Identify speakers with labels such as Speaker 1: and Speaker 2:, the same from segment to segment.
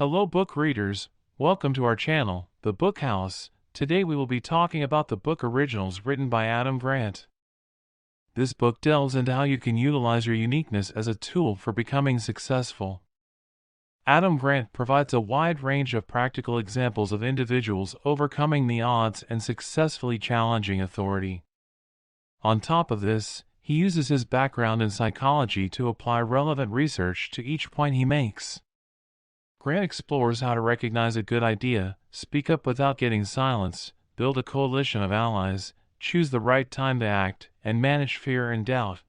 Speaker 1: Hello book readers, welcome to our channel, The Book House. Today we will be talking about the book Originals written by Adam Grant. This book delves into how you can utilize your uniqueness as a tool for becoming successful. Adam Grant provides a wide range of practical examples of individuals overcoming the odds and successfully challenging authority. On top of this, he uses his background in psychology to apply relevant research to each point he makes. Grant explores how to recognize a good idea, speak up without getting silenced, build a coalition of allies, choose the right time to act, and manage fear and doubt.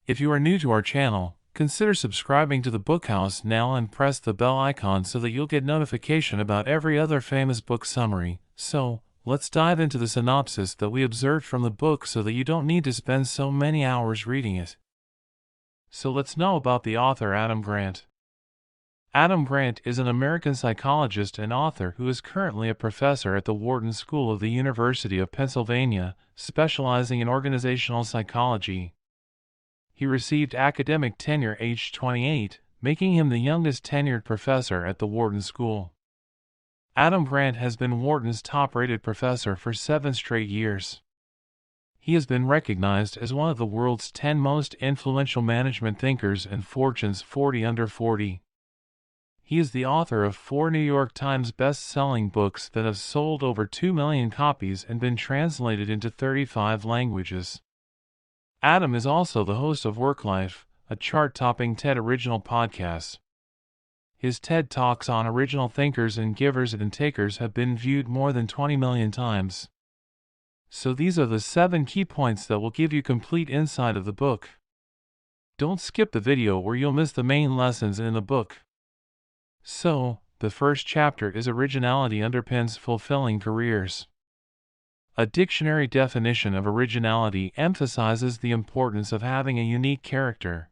Speaker 1: If you are new to our channel, consider subscribing to the Book House now and press the bell icon so that you'll get notification about every other famous book summary. So, let's dive into the synopsis that we observed from the book so that you don't need to spend so many hours reading it. So let's know about the author Adam Grant. Adam Grant is an American psychologist and author who is currently a professor at the Wharton School of the University of Pennsylvania, specializing in organizational psychology. He received academic tenure aged 28, making him the youngest tenured professor at the Wharton School. Adam Grant has been Wharton's top-rated professor for 7 straight years. He has been recognized as one of the world's 10 most influential management thinkers and Fortune's 40 Under 40. He is the author of 4 New York Times best-selling books that have sold over 2 million copies and been translated into 35 languages. Adam is also the host of Work Life, a chart-topping TED Original podcast. His TED Talks on original thinkers and givers and takers have been viewed more than 20 million times. So these are the 7 key points that will give you complete insight of the book. Don't skip the video or you'll miss the main lessons in the book. So, the first chapter is Originality Underpins Fulfilling Careers. A dictionary definition of originality emphasizes the importance of having a unique character.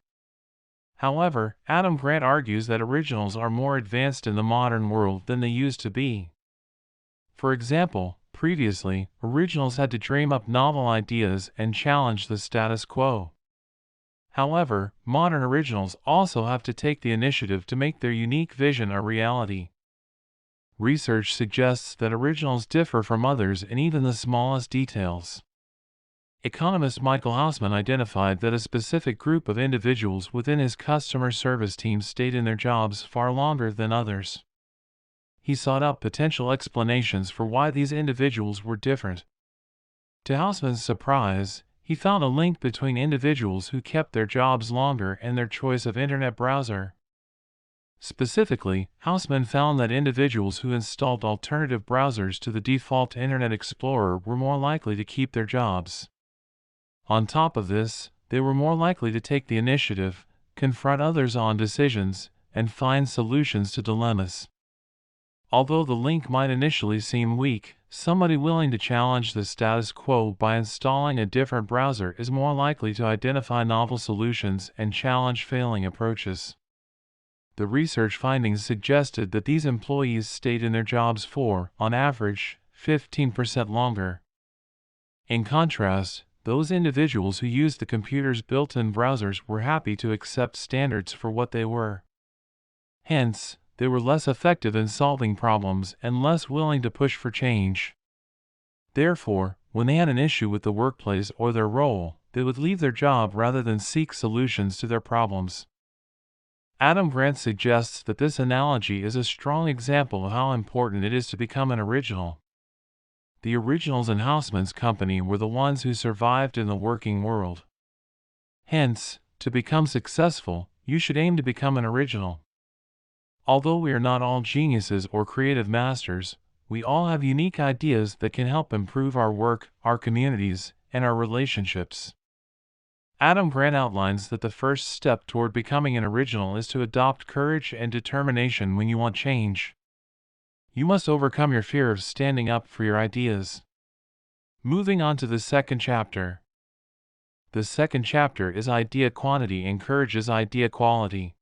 Speaker 1: However, Adam Grant argues that originals are more advanced in the modern world than they used to be. For example, previously, originals had to dream up novel ideas and challenge the status quo. However, modern originals also have to take the initiative to make their unique vision a reality. Research suggests that originals differ from others in even the smallest details. Economist Michael Hausman identified that a specific group of individuals within his customer service team stayed in their jobs far longer than others. He sought out potential explanations for why these individuals were different. To Hausman's surprise, he found a link between individuals who kept their jobs longer and their choice of internet browser. Specifically, Hausman found that individuals who installed alternative browsers to the default Internet Explorer were more likely to keep their jobs. On top of this, they were more likely to take the initiative, confront others on decisions, and find solutions to dilemmas. Although the link might initially seem weak, somebody willing to challenge the status quo by installing a different browser is more likely to identify novel solutions and challenge failing approaches. The research findings suggested that these employees stayed in their jobs for, on average, 15% longer. In contrast, those individuals who used the computer's built-in browsers were happy to accept standards for what they were. Hence, they were less effective in solving problems and less willing to push for change. Therefore, when they had an issue with the workplace or their role, they would leave their job rather than seek solutions to their problems. Adam Grant suggests that this analogy is a strong example of how important it is to become an original. The originals in Hausman's company were the ones who survived in the working world. Hence, to become successful, you should aim to become an original. Although we are not all geniuses or creative masters, we all have unique ideas that can help improve our work, our communities, and our relationships. Adam Grant outlines that the first step toward becoming an original is to adopt courage and determination when you want change. You must overcome your fear of standing up for your ideas. Moving on to the second chapter. The second chapter is Idea Quantity Encourages Idea Quality.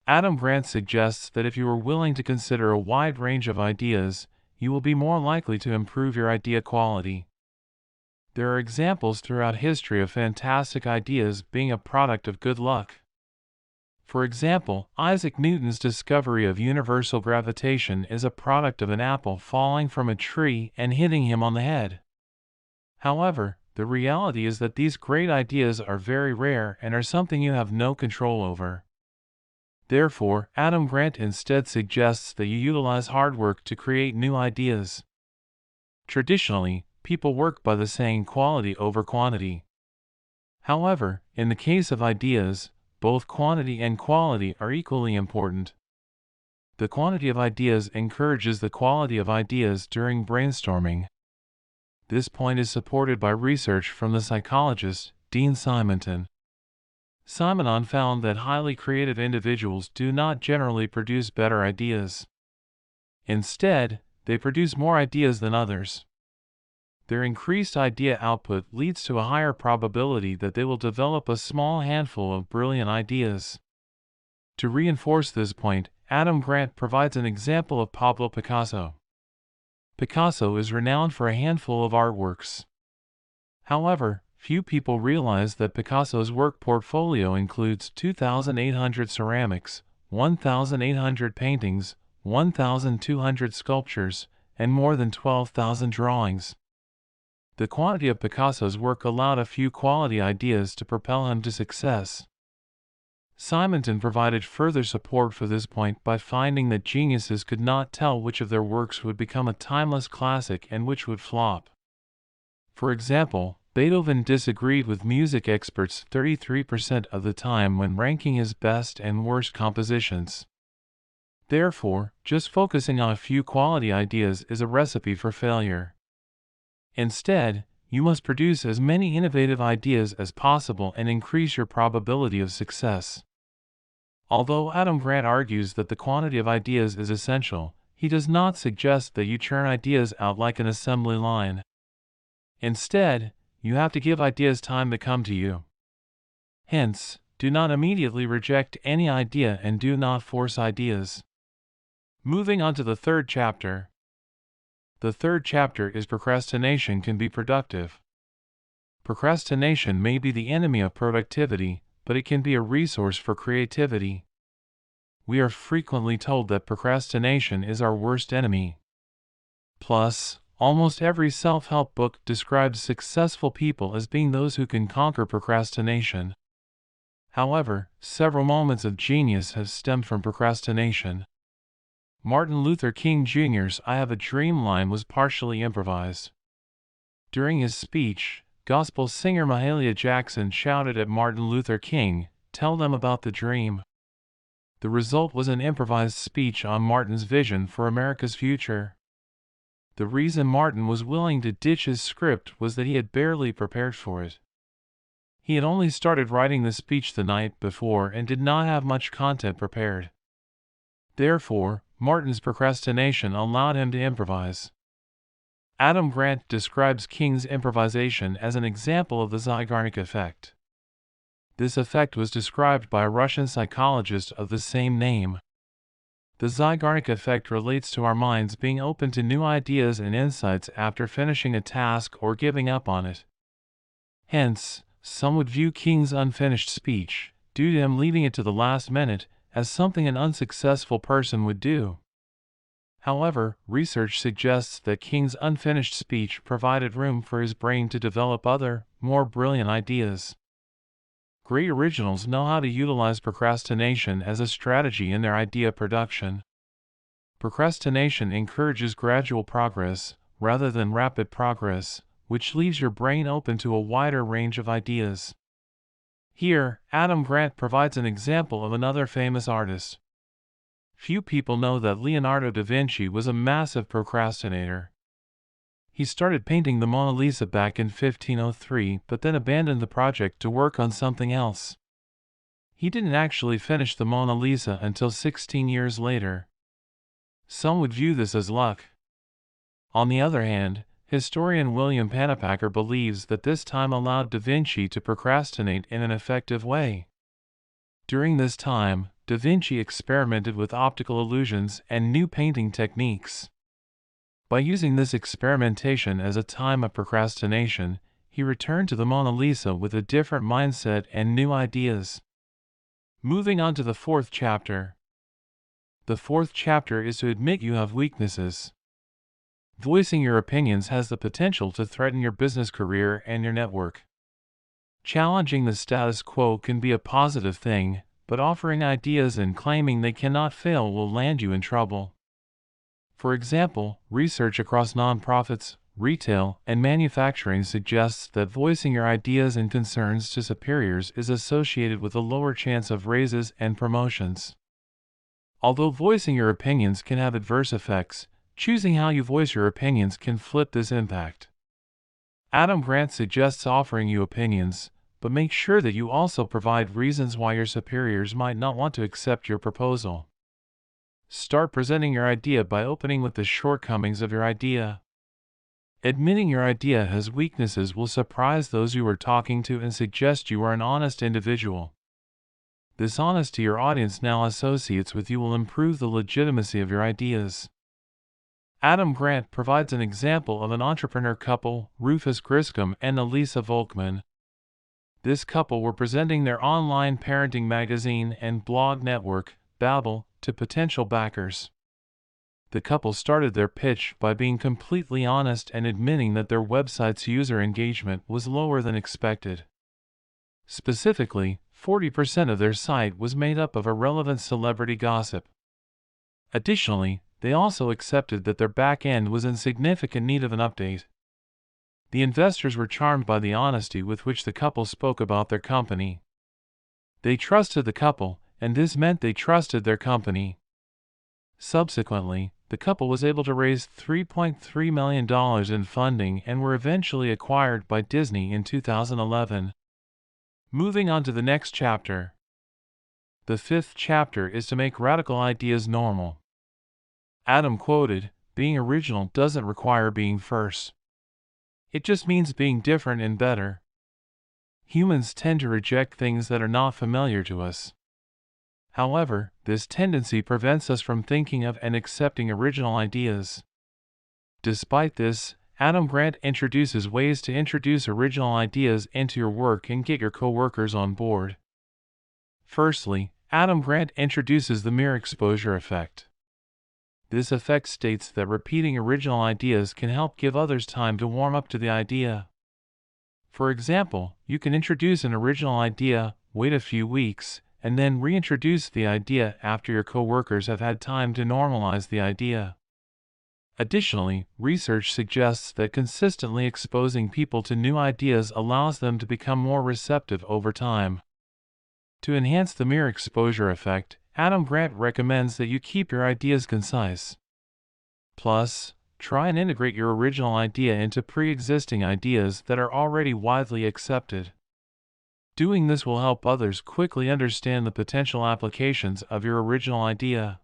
Speaker 1: Adam Grant suggests that if you are willing to consider a wide range of ideas, you will be more likely to improve your idea quality. There are examples throughout history of fantastic ideas being a product of good luck. For example, Isaac Newton's discovery of universal gravitation is a product of an apple falling from a tree and hitting him on the head. However, the reality is that these great ideas are very rare and are something you have no control over. Therefore, Adam Grant instead suggests that you utilize hard work to create new ideas. Traditionally, people work by the saying quality over quantity. However, in the case of ideas, both quantity and quality are equally important. The quantity of ideas encourages the quality of ideas during brainstorming. This point is supported by research from the psychologist Dean Simonton. Simonon found that highly creative individuals do not generally produce better ideas. Instead, they produce more ideas than others. Their increased idea output leads to a higher probability that they will develop a small handful of brilliant ideas. To reinforce this point, Adam Grant provides an example of Pablo Picasso. Picasso is renowned for a handful of artworks. However, few people realize that Picasso's work portfolio includes 2,800 ceramics, 1,800 paintings, 1,200 sculptures, and more than 12,000 drawings. The quantity of Picasso's work allowed a few quality ideas to propel him to success. Simonton provided further support for this point by finding that geniuses could not tell which of their works would become a timeless classic and which would flop. For example, Beethoven disagreed with music experts 33% of the time when ranking his best and worst compositions. Therefore, just focusing on a few quality ideas is a recipe for failure. Instead, you must produce as many innovative ideas as possible and increase your probability of success. Although Adam Grant argues that the quantity of ideas is essential, he does not suggest that you churn ideas out like an assembly line. Instead, you have to give ideas time to come to you. Hence, do not immediately reject any idea and do not force ideas. Moving on to the third chapter. The third chapter is procrastination can be productive. Procrastination may be the enemy of productivity, but it can be a resource for creativity. We are frequently told that procrastination is our worst enemy. Plus, almost every self-help book describes successful people as being those who can conquer procrastination. However, several moments of genius have stemmed from procrastination. Martin Luther King Jr.'s "I Have a Dream" line was partially improvised. During his speech, gospel singer Mahalia Jackson shouted at Martin Luther King, "Tell them about the dream." The result was an improvised speech on Martin's vision for America's future. The reason Martin was willing to ditch his script was that he had barely prepared for it. He had only started writing the speech the night before and did not have much content prepared. Therefore, Martin's procrastination allowed him to improvise. Adam Grant describes King's improvisation as an example of the Zeigarnik effect. This effect was described by a Russian psychologist of the same name. The Zeigarnik effect relates to our minds being open to new ideas and insights after finishing a task or giving up on it. Hence, some would view King's unfinished speech, due to him leaving it to the last minute, as something an unsuccessful person would do. However, research suggests that King's unfinished speech provided room for his brain to develop other, more brilliant ideas. Great originals know how to utilize procrastination as a strategy in their idea production. Procrastination encourages gradual progress, rather than rapid progress, which leaves your brain open to a wider range of ideas. Here, Adam Grant provides an example of another famous artist. Few people know that Leonardo da Vinci was a massive procrastinator. He started painting the Mona Lisa back in 1503 but then abandoned the project to work on something else. He didn't actually finish the Mona Lisa until 16 years later. Some would view this as luck. On the other hand, historian William Pennepacker believes that this time allowed da Vinci to procrastinate in an effective way. During this time, da Vinci experimented with optical illusions and new painting techniques. By using this experimentation as a time of procrastination, he returned to the Mona Lisa with a different mindset and new ideas. Moving on to the fourth chapter. The fourth chapter is to admit you have weaknesses. Voicing your opinions has the potential to threaten your business career and your network. Challenging the status quo can be a positive thing, but offering ideas and claiming they cannot fail will land you in trouble. For example, research across nonprofits, retail, and manufacturing suggests that voicing your ideas and concerns to superiors is associated with a lower chance of raises and promotions. Although voicing your opinions can have adverse effects, choosing how you voice your opinions can flip this impact. Adam Grant suggests offering you opinions, but make sure that you also provide reasons why your superiors might not want to accept your proposal. Start presenting your idea by opening with the shortcomings of your idea. Admitting your idea has weaknesses will surprise those you are talking to and suggest you are an honest individual. This honesty your audience now associates with you will improve the legitimacy of your ideas. Adam Grant provides an example of an entrepreneur couple, Rufus Griscom and Elisa Volkman. This couple were presenting their online parenting magazine and blog network, Babbel, to potential backers. The couple started their pitch by being completely honest and admitting that their website's user engagement was lower than expected. Specifically, 40% of their site was made up of irrelevant celebrity gossip. Additionally, they also accepted that their back end was in significant need of an update. The investors were charmed by the honesty with which the couple spoke about their company. They trusted the couple, and this meant they trusted their company. Subsequently, the couple was able to raise $3.3 million in funding and were eventually acquired by Disney in 2011. Moving on to the next chapter. The fifth chapter is to make radical ideas normal. Adam quoted, "Being original doesn't require being first. It just means being different and better." Humans tend to reject things that are not familiar to us. However, this tendency prevents us from thinking of and accepting original ideas. Despite this, Adam Grant introduces ways to introduce original ideas into your work and get your coworkers on board. Firstly, Adam Grant introduces the mere exposure effect. This effect states that repeating original ideas can help give others time to warm up to the idea. For example, you can introduce an original idea, wait a few weeks, and then reintroduce the idea after your coworkers have had time to normalize the idea. Additionally, research suggests that consistently exposing people to new ideas allows them to become more receptive over time. To enhance the mere exposure effect, Adam Grant recommends that you keep your ideas concise. Plus, try and integrate your original idea into pre-existing ideas that are already widely accepted. Doing this will help others quickly understand the potential applications of your original idea.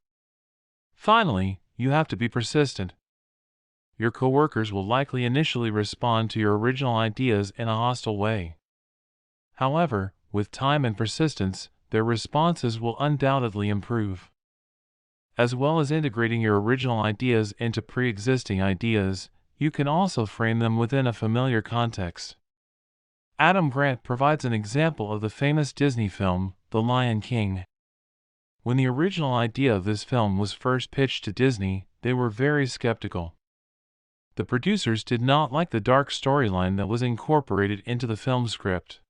Speaker 1: Finally, you have to be persistent. Your coworkers will likely initially respond to your original ideas in a hostile way. However, with time and persistence, their responses will undoubtedly improve. As well as integrating your original ideas into pre-existing ideas, you can also frame them within a familiar context. Adam Grant provides an example of the famous Disney film, The Lion King. When the original idea of this film was first pitched to Disney, they were very skeptical. The producers did not like the dark storyline that was incorporated into the film script.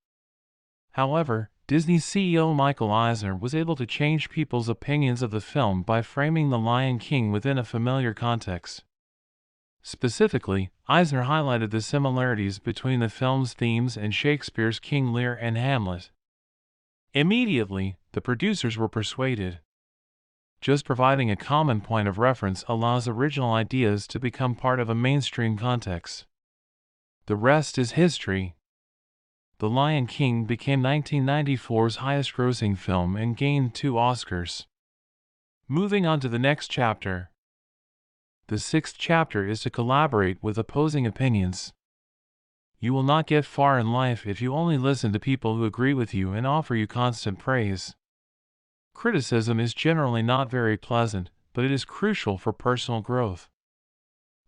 Speaker 1: However, Disney CEO Michael Eisner was able to change people's opinions of the film by framing The Lion King within a familiar context. Specifically, Eisner highlighted the similarities between the film's themes and Shakespeare's King Lear and Hamlet. Immediately, the producers were persuaded. Just providing a common point of reference allows original ideas to become part of a mainstream context. The rest is history. The Lion King became 1994's highest-grossing film and gained 2 Oscars. Moving on to the next chapter. The sixth chapter is to collaborate with opposing opinions. You will not get far in life if you only listen to people who agree with you and offer you constant praise. Criticism is generally not very pleasant, but it is crucial for personal growth.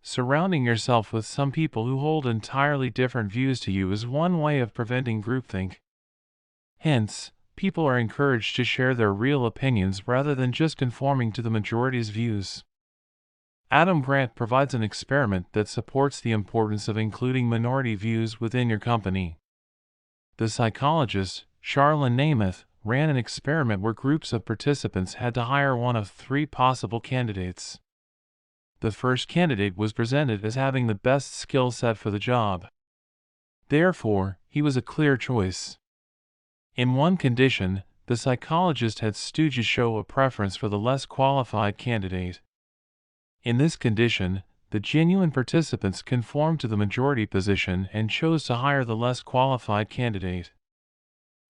Speaker 1: Surrounding yourself with some people who hold entirely different views to you is one way of preventing groupthink. Hence, people are encouraged to share their real opinions rather than just conforming to the majority's views. Adam Grant provides an experiment that supports the importance of including minority views within your company. The psychologist, Charlene Namath, ran an experiment where groups of participants had to hire one of 3 possible candidates. The first candidate was presented as having the best skill set for the job. Therefore, he was a clear choice. In one condition, the psychologist had stooges show a preference for the less qualified candidate. In this condition, the genuine participants conformed to the majority position and chose to hire the less qualified candidate.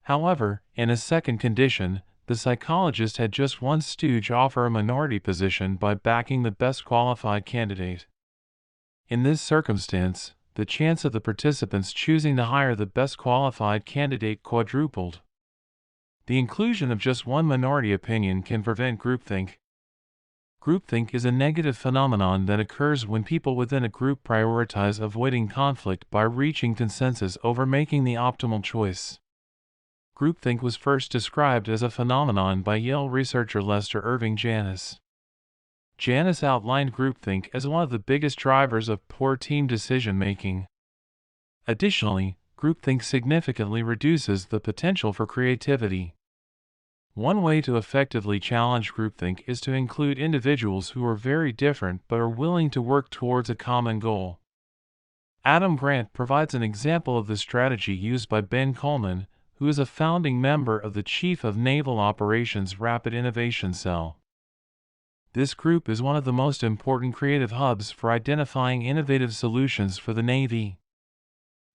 Speaker 1: However, in a second condition, the psychologist had just one stooge offer a minority position by backing the best qualified candidate. In this circumstance, the chance of the participants choosing to hire the best qualified candidate quadrupled. The inclusion of just one minority opinion can prevent groupthink. Groupthink is a negative phenomenon that occurs when people within a group prioritize avoiding conflict by reaching consensus over making the optimal choice. Groupthink was first described as a phenomenon by Yale researcher Lester Irving Janis. Janis outlined groupthink as one of the biggest drivers of poor team decision-making. Additionally, groupthink significantly reduces the potential for creativity. One way to effectively challenge groupthink is to include individuals who are very different but are willing to work towards a common goal. Adam Grant provides an example of the strategy used by Ben Coleman, who is a founding member of the Chief of Naval Operations Rapid Innovation Cell. This group is one of the most important creative hubs for identifying innovative solutions for the Navy.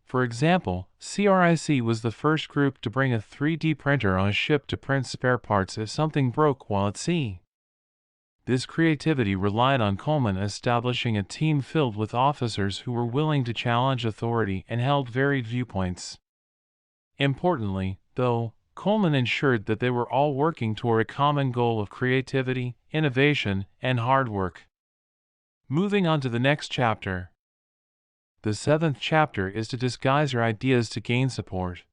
Speaker 1: For example, CRIC was the first group to bring a 3D printer on a ship to print spare parts if something broke while at sea. This creativity relied on Coleman establishing a team filled with officers who were willing to challenge authority and held varied viewpoints. Importantly, though, Coleman ensured that they were all working toward a common goal of creativity, innovation, and hard work. Moving on to the next chapter. The 7th chapter is to disguise your ideas to gain support.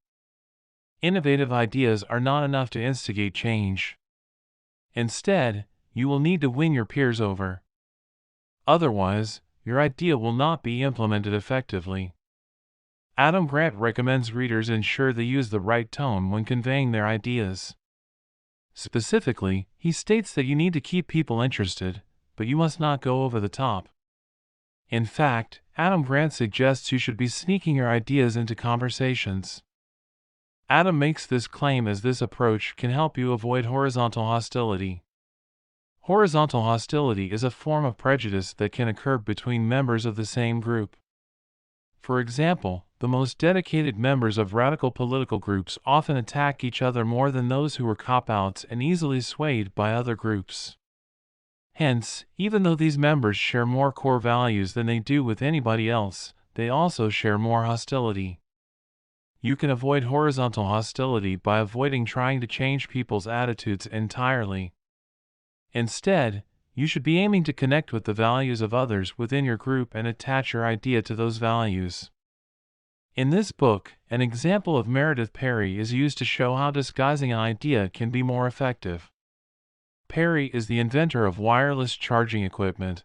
Speaker 1: Innovative ideas are not enough to instigate change. Instead, you will need to win your peers over. Otherwise, your idea will not be implemented effectively. Adam Grant recommends readers ensure they use the right tone when conveying their ideas. Specifically, he states that you need to keep people interested, but you must not go over the top. In fact, Adam Grant suggests you should be sneaking your ideas into conversations. Adam makes this claim as this approach can help you avoid horizontal hostility. Horizontal hostility is a form of prejudice that can occur between members of the same group. For example, the most dedicated members of radical political groups often attack each other more than those who are cop-outs and easily swayed by other groups. Hence, even though these members share more core values than they do with anybody else, they also share more hostility. You can avoid horizontal hostility by avoiding trying to change people's attitudes entirely. Instead, you should be aiming to connect with the values of others within your group and attach your idea to those values. In this book, an example of Meredith Perry is used to show how disguising an idea can be more effective. Perry is the inventor of wireless charging equipment.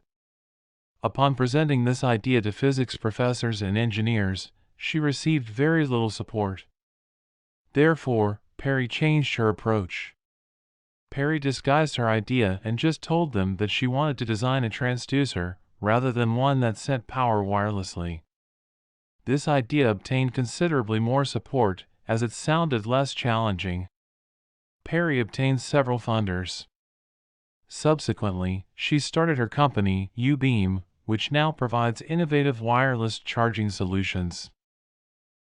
Speaker 1: Upon presenting this idea to physics professors and engineers, she received very little support. Therefore, Perry changed her approach. Perry disguised her idea and just told them that she wanted to design a transducer, rather than one that sent power wirelessly. This idea obtained considerably more support, as it sounded less challenging. Perry obtained several funders. Subsequently, she started her company, U-Beam, which now provides innovative wireless charging solutions.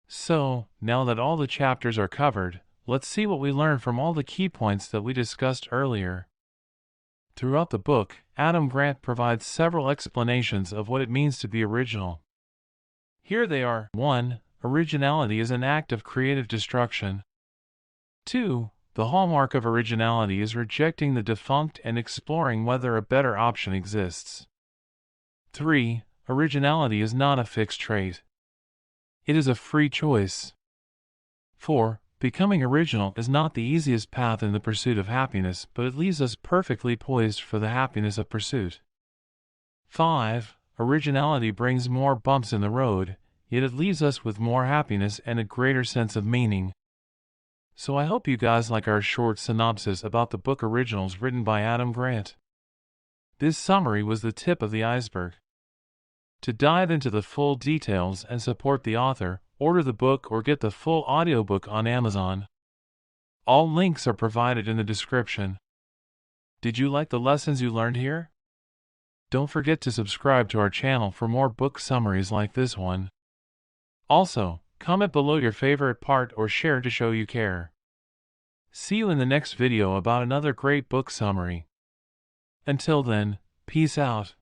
Speaker 1: So, now that all the chapters are covered, let's see what we learned from all the key points that we discussed earlier. Throughout the book, Adam Grant provides several explanations of what it means to be original. Here they are. 1. Originality is an act of creative destruction. 2. The hallmark of originality is rejecting the defunct and exploring whether a better option exists. 3. Originality is not a fixed trait. It is a free choice. 4. Becoming original is not the easiest path in the pursuit of happiness, but it leaves us perfectly poised for the happiness of pursuit. 5. Originality brings more bumps in the road, yet it leaves us with more happiness and a greater sense of meaning. So I hope you guys like our short synopsis about the book Originals written by Adam Grant. This summary was the tip of the iceberg. To dive into the full details and support the author, order the book or get the full audiobook on Amazon. All links are provided in the description. Did you like the lessons you learned here? Don't forget to subscribe to our channel for more book summaries like this one. Also, comment below your favorite part or share to show you care. See you in the next video about another great book summary. Until then, peace out.